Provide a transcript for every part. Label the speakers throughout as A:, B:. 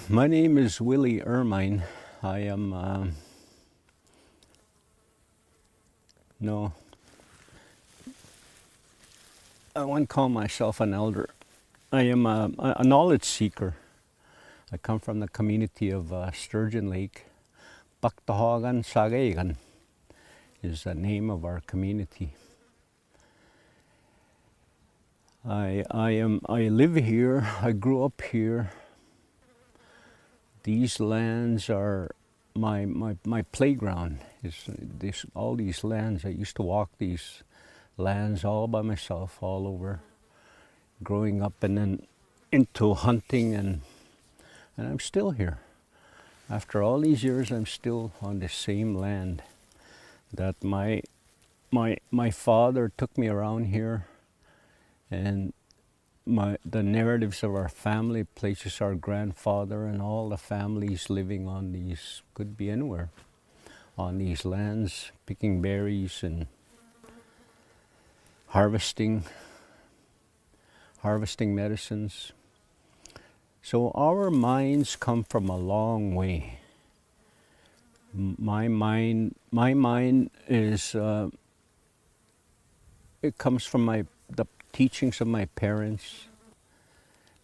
A: My name is Willie Ermine. I am, no, I wouldn't call myself an elder. I am a knowledge seeker. I come from the community of Sturgeon Lake. Baktahagan Sagagan is the name of our community. I live here. I grew up here. These lands are my playground. All these lands. I used to walk these lands all by myself, all over, growing up, and then into hunting, and I'm still here. After all these years, I'm still on the same land that my father took me around here, and the narratives of our family places our grandfather and all the families living on these, could be anywhere, on these lands, picking berries and harvesting medicines. So our minds come from a long way. My mind is, it comes from the teachings of my parents,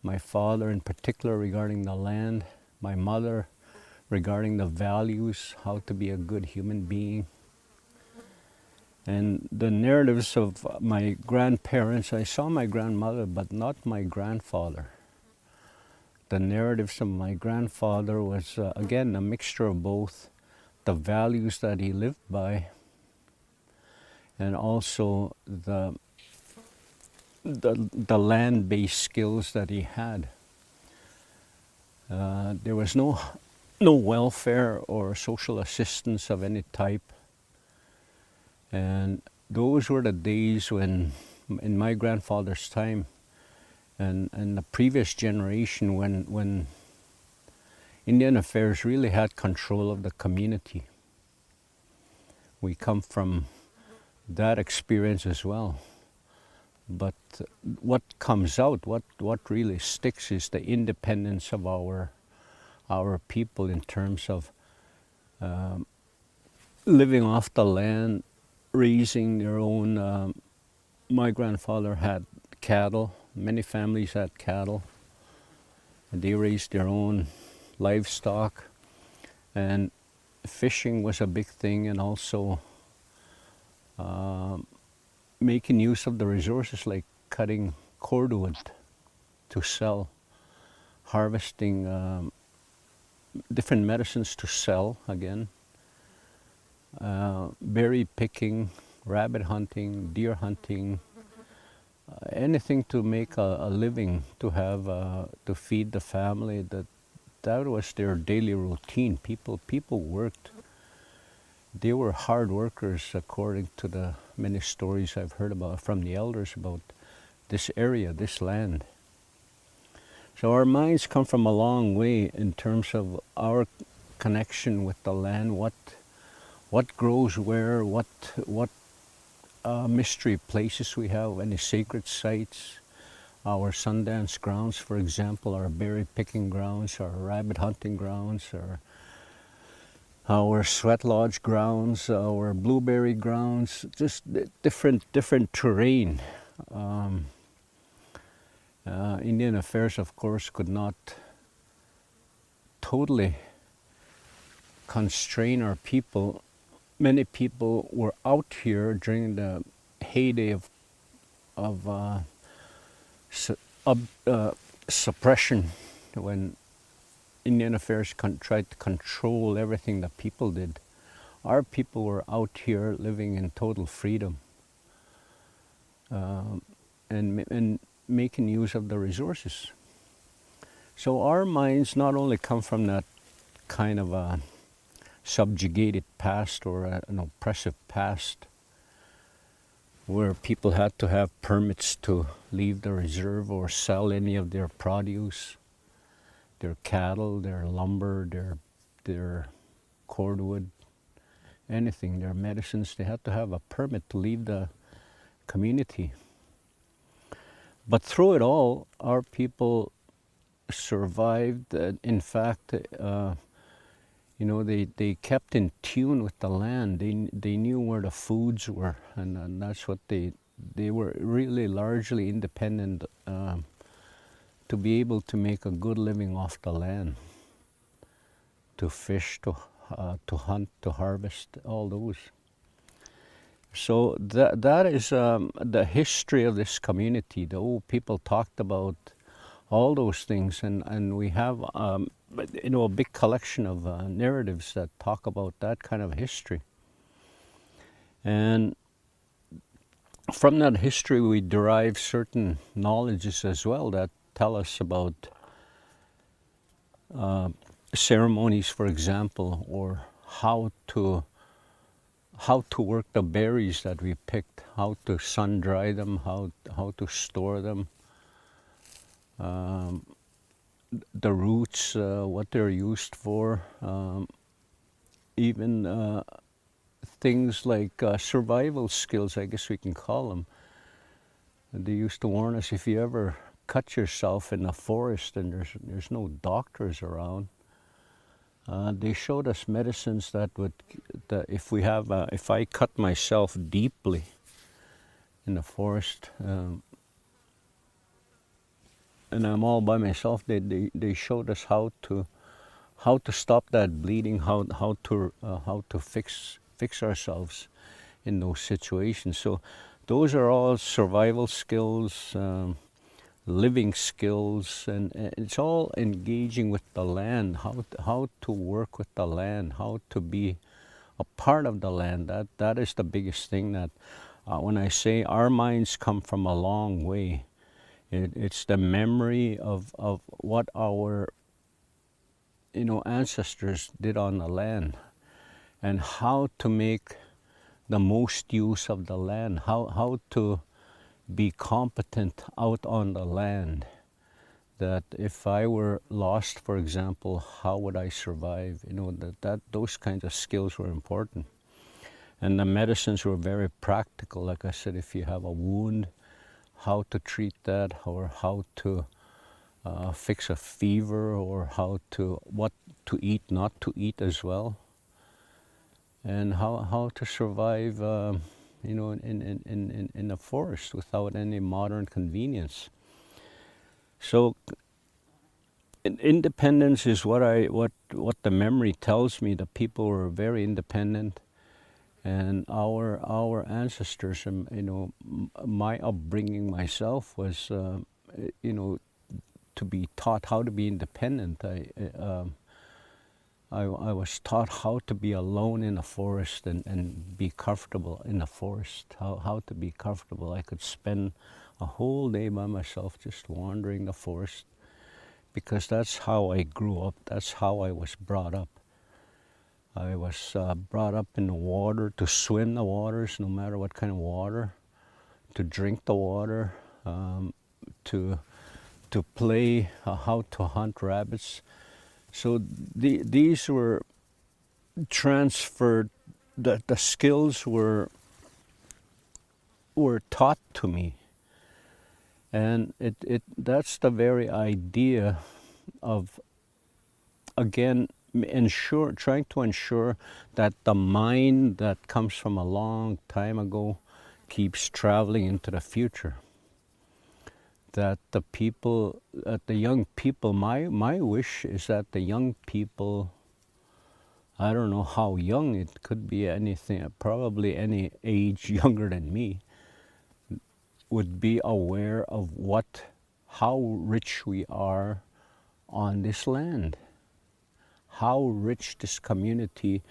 A: my father in particular regarding the land, my mother regarding the values, how to be a good human being. And the narratives of my grandparents, I saw my grandmother, but not my grandfather. The narratives of my grandfather was, again, a mixture of both the values that he lived by and also the land-based skills that he had. There was no welfare or social assistance of any type. And those were the days when, in my grandfather's time, and the previous generation, when Indian Affairs really had control of the community. We come from that experience as well. But what comes out, what really sticks, is the independence of our people in terms of living off the land, raising their own. My grandfather had cattle. Many families had cattle. And they raised their own livestock, and fishing was a big thing, and also making use of the resources like cutting cordwood to sell, harvesting different medicines to sell again, berry picking, rabbit hunting, deer hunting, anything to make a living, to have to feed the family. That was their daily routine. People worked. They were hard workers, according to the many stories I've heard about from the elders about this area, this land. So our minds come from a long way in terms of our connection with the land, what grows where, what mystery places we have, any sacred sites. Our Sundance grounds, for example, our berry picking grounds, our rabbit hunting grounds, our sweat lodge grounds, our blueberry grounds, just different terrain. Indian Affairs, of course, could not totally constrain our people. Many people were out here during the heyday of suppression, when Indian Affairs tried to control everything that people did. Our people were out here living in total freedom, and making use of the resources. So our minds not only come from that kind of a subjugated past or an oppressive past, where people had to have permits to leave the reserve or sell any of their produce, their cattle, their lumber, their cordwood, anything, their medicines. They had to have a permit to leave the community. But through it all, our people survived. In fact, they kept in tune with the land. They knew where the foods were, and that's what they were really largely independent to be able to make a good living off the land, to fish, to hunt, to harvest, all those. So that is the history of this community. The old people talked about all those things, and we have a big collection of narratives that talk about that kind of history. And from that history we derive certain knowledges as well that tell us about ceremonies, for example, or how to work the berries that we picked, how to sun dry them, how to store them, the roots, what they're used for, even things like survival skills, I guess we can call them. They used to warn us, if you ever cut yourself in the forest and there's no doctors around, they showed us medicines that if I cut myself deeply in the forest, and I'm all by myself, they showed us how to stop that bleeding, how to fix ourselves in those situations. So those are all survival skills, living skills, and it's all engaging with the land, how to work with the land, how to be a part of the land. That is the biggest thing. That when I say our minds come from a long way, it's the memory of what our ancestors did on the land, and how to make the most use of the land, how to be competent out on the land. That if I were lost, for example, how would I survive? That those kinds of skills were important. And the medicines were very practical. Like I said, if you have a wound, how to treat that, or how to fix a fever, or what to eat, not to eat as well, and how to survive, in the forest without any modern convenience. So independence is what the memory tells me. The people were very independent, and our ancestors, my upbringing myself was, to be taught how to be independent. I was taught how to be alone in the forest and be comfortable in the forest, how to be comfortable. I could spend a whole day by myself just wandering the forest, because that's how I grew up, that's how I was brought up. I was brought up in the water, to swim the waters, no matter what kind of water, to drink the water, to play, how to hunt rabbits. So these were transferred. The skills were taught to me, and that's the very idea of, again, trying to ensure that the mind that comes from a long time ago keeps traveling into the future. That the young people, my wish is that the young people, I don't know how young, it could be anything, probably any age younger than me, would be aware of how rich we are on this land. How rich this community,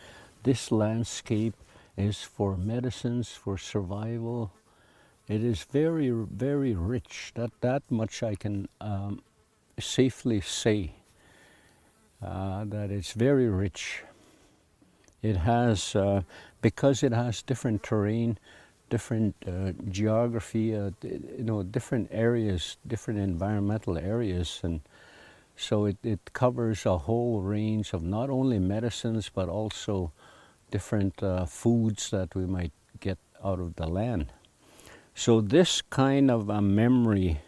A: this landscape is for medicines, for survival. It is very, very rich. That much I can safely say, that it's very rich. It has, because it has different terrain, different geography, different areas, different environmental areas, and so it covers a whole range of not only medicines but also different foods that we might get out of the land. So this kind of a memory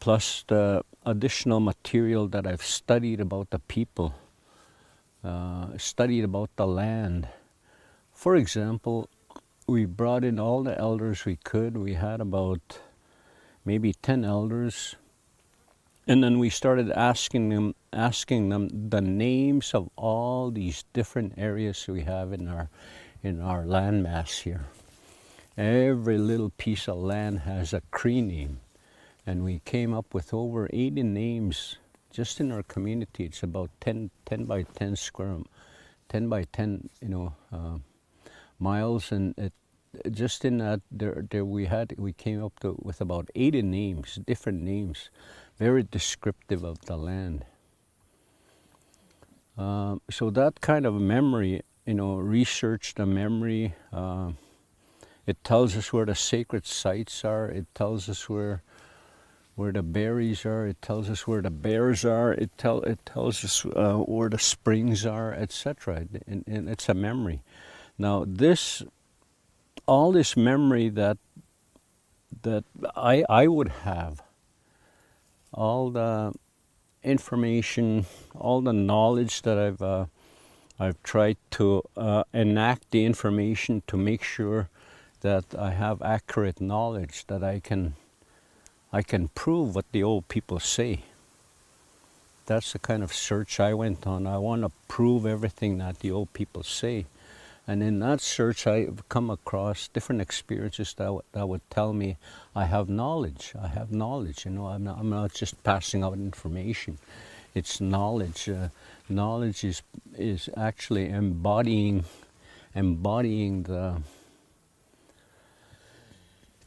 A: plus the additional material that I've studied about the people, studied about the land. For example, we brought in all the elders we could. We had about maybe 10 elders, and then we started asking them the names of all these different areas we have in our land mass here. Every little piece of land has a Cree name, and we came up with over 80 names just in our community. It's about 10 by 10 square, 10 by 10, miles, and just in that we came up with about 80 names, different names, very descriptive of the land. So that kind of memory, research the memory. It tells us where the sacred sites are. It tells us where the berries are. It tells us where the bears are. It tells us where the springs are, etc. And it's a memory. Now all this memory that I would have, all the information, all the knowledge that I've tried to enact the information to make sure that I have accurate knowledge, that I can prove what the old people say. That's the kind of search I went on. I want to prove everything that the old people say. And in that search, I've come across different experiences that would tell me I have knowledge. I have knowledge. I'm not just passing out information. It's knowledge. Knowledge is actually embodying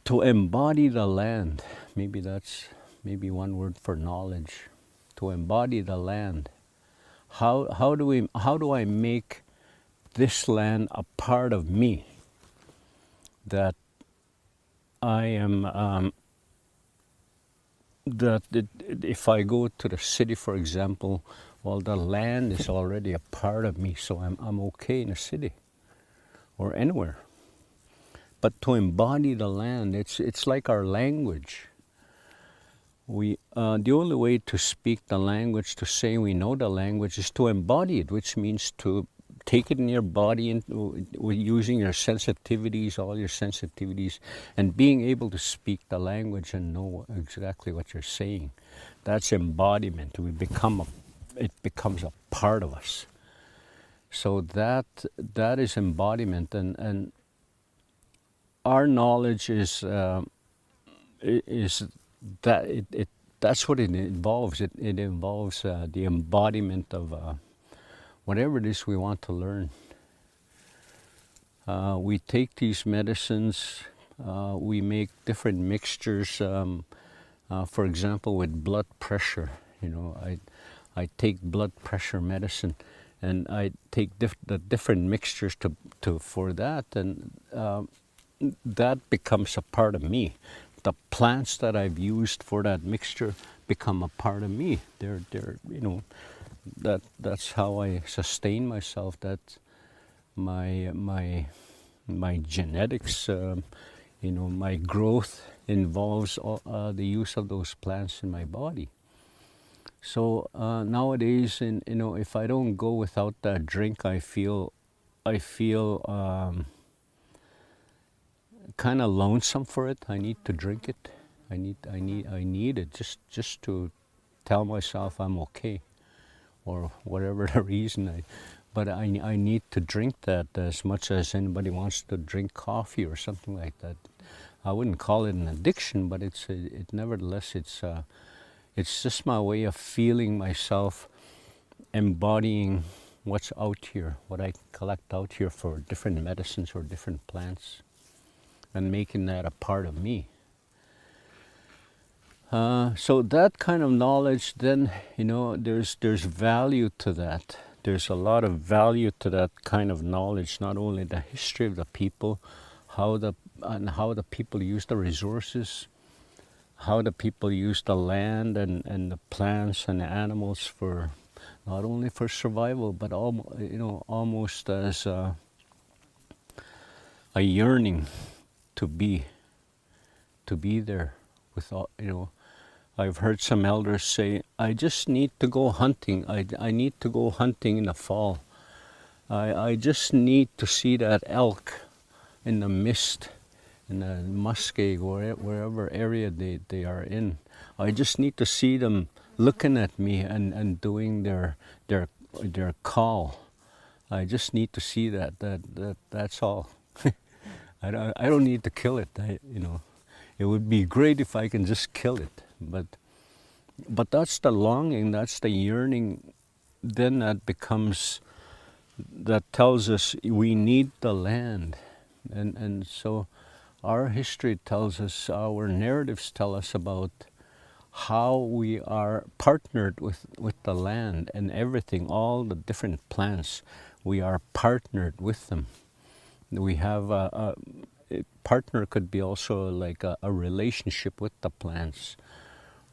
A: to embody the land. Maybe one word for knowledge. To embody the land. How do I make this land a part of me, that I am, if I go to the city, for example, well, the land is already a part of me, so I'm okay in a city or anywhere. But to embody the land, it's like our language. The only way to speak the language, to say we know the language, is to embody it, which means to take it in your body and using your sensitivities, all your sensitivities, and being able to speak the language and know exactly what you're saying. That's embodiment. It becomes a part of us. So that is embodiment, and our knowledge is that that's what it involves. It involves the embodiment of whatever it is we want to learn. We take these medicines, we make different mixtures. For example, with blood pressure, I take blood pressure medicine, and I take the different mixtures for that, and that becomes a part of me. The plants that I've used for that mixture become a part of me. They're that's how I sustain myself. That's my genetics. My growth involves the use of those plants in my body. So nowadays, if I don't go without that drink, I feel kind of lonesome for it. I need to drink it. I need it just to tell myself I'm okay, or whatever the reason. But I need to drink that as much as anybody wants to drink coffee or something like that. I wouldn't call it an addiction, but nevertheless it's just my way of feeling myself embodying what's out here, what I collect out here for different medicines or different plants, and making that a part of me. So that kind of knowledge, then, there's value to that. There's a lot of value to that kind of knowledge, not only the history of the people, how the people use the resources, how the people use the land and the plants and the animals for, not only for survival, but almost as a yearning to be there with all, I've heard some elders say, I just need to go hunting. I need to go hunting in the fall. I just need to see that elk in the mist, in the muskeg, wherever area they are in. I just need to see them looking at me and doing their call. I just need to see that's all. I don't need to kill it. It would be great if I can just kill it, but that's the longing, that's the yearning. Then that tells us we need the land, and so our history tells us, our narratives tell us about how we are partnered with the land and everything, all the different plants. We are partnered with them. We have a partner could be also like a relationship with the plants,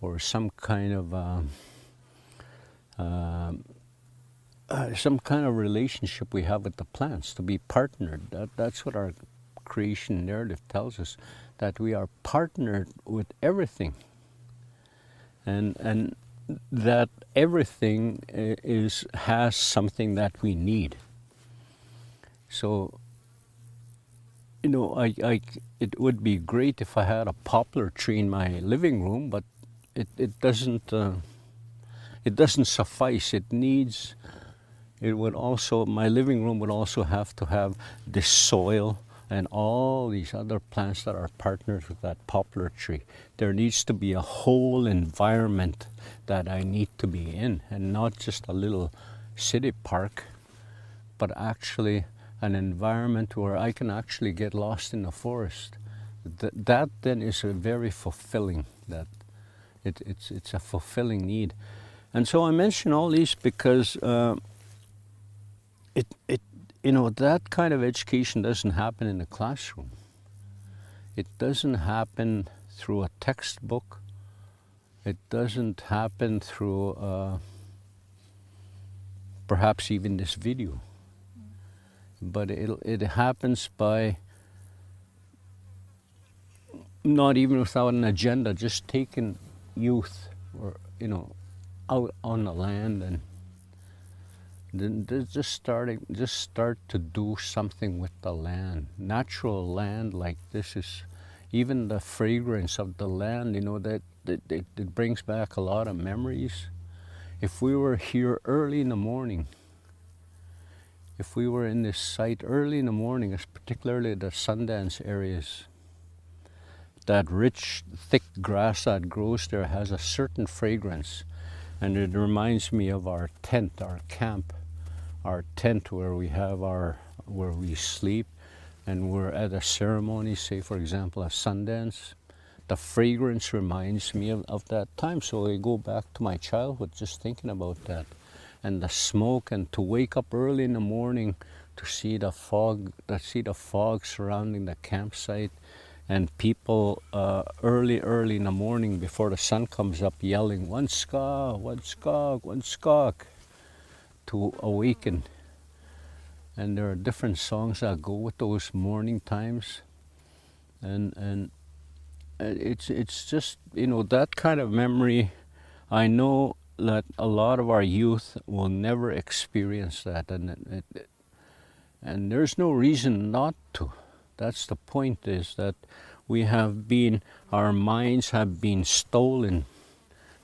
A: or some kind of relationship we have with the plants, to be partnered. That's what our creation narrative tells us, that we are partnered with everything, and that everything has something that we need. So, it would be great if I had a poplar tree in my living room, but it doesn't suffice. My living room would also have to have this soil and all these other plants that are partners with that poplar tree. There needs to be a whole environment that I need to be in, and not just a little city park, but actually an environment where I can actually get lost in the forest. That then is a very fulfilling, it's a fulfilling need. And so I mention all these because that kind of education doesn't happen in the classroom. It doesn't happen through a textbook. It doesn't happen through perhaps even this video. But it happens by, not even without an agenda, just taking youth or out on the land, and then just start to do something with the land. Natural land like this is, even the fragrance of the land, that it brings back a lot of memories. If we were here early in the morning, if we were in this site early in the morning, particularly the Sundance areas, that rich, thick grass that grows there has a certain fragrance. And it reminds me of our tent, our camp, our tent where we sleep, and we're at a ceremony, say for example a Sundance. The fragrance reminds me of that time. So I go back to my childhood just thinking about that. And the smoke, and to wake up early in the morning to see the fog surrounding the campsite, and people early in the morning before the sun comes up yelling, "One skog, one skog, one skog," to awaken. And there are different songs that go with those morning times, and it's just that kind of memory. I know that a lot of our youth will never experience that, and there's no reason not to. That's the point, is that our minds have been stolen,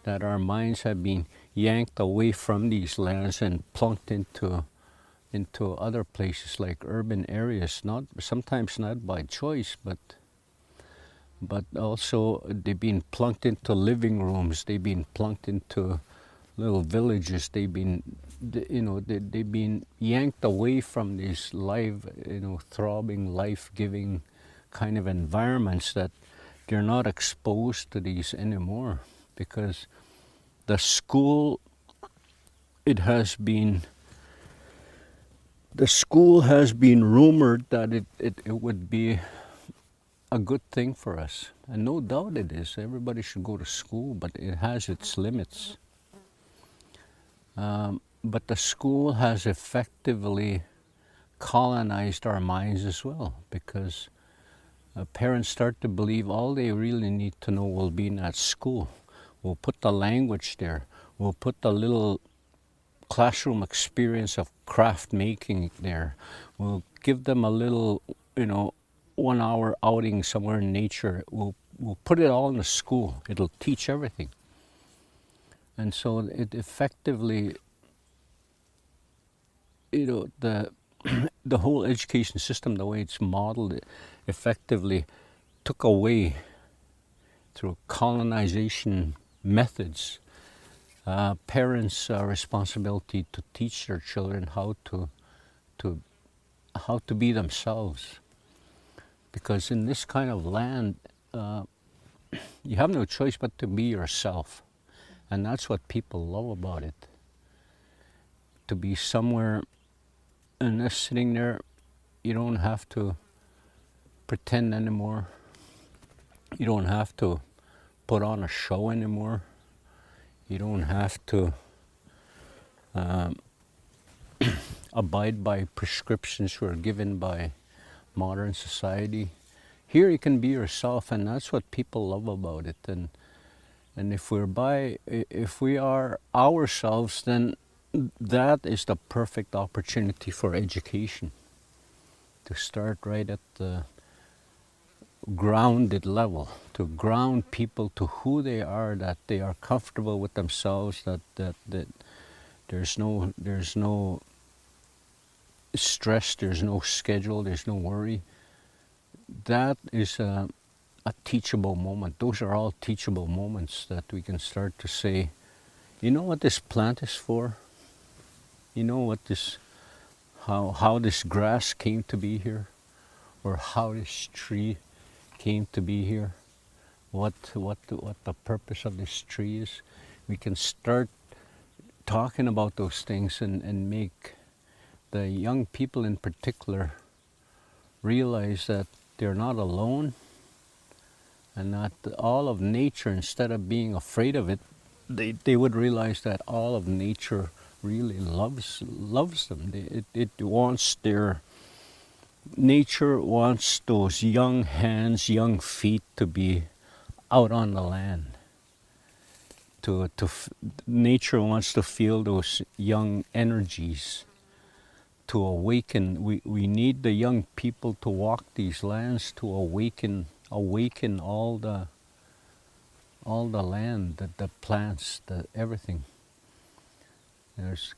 A: that our minds have been yanked away from these lands and plunked into other places like urban areas, sometimes not by choice, but also they've been plunked into living rooms, they've been plunked into little villages, they've been yanked away from these live, throbbing, life-giving kind of environments, that they're not exposed to these anymore, because the school has been rumored that it would be a good thing for us, and no doubt it is. Everybody should go to school, but it has its limits. But the school has effectively colonized our minds as well, because parents start to believe all they really need to know will be in that school. We'll put the language there. We'll put the little classroom experience of craft making there. We'll give them a little, 1 hour outing somewhere in nature. We'll put it all in the school. It'll teach everything. And so it effectively, the the whole education system, the way it's modeled, it effectively took away through colonization methods parents' responsibility to teach their children how to be themselves. Because in this kind of land, you have no choice but to be yourself, and that's what people love about it. To be somewhere and just sitting there, you don't have to pretend anymore. You don't have to put on a show anymore. You don't have to abide by prescriptions who are given by modern society. Here you can be yourself, and that's what people love about it. And if we are ourselves, then that is the perfect opportunity for education, to start right at the grounded level, to ground people to who they are, that they are comfortable with themselves, that there's no stress, there's no schedule, there's no worry. That is a teachable moment. Those are all teachable moments that we can start to say, you know what this plant is for? You know what how this grass came to be here? Or how this tree came to be here? What the purpose of this tree is? We can start talking about those things and make the young people in particular realize that they're not alone, and that all of nature, instead of being afraid of it, they would realize that all of nature really loves them. It wants nature wants those young hands, young feet to be out on the land. Nature wants to feel those young energies, to awaken. We need the young people to walk these lands, to awaken all the land, the plants, everything. There's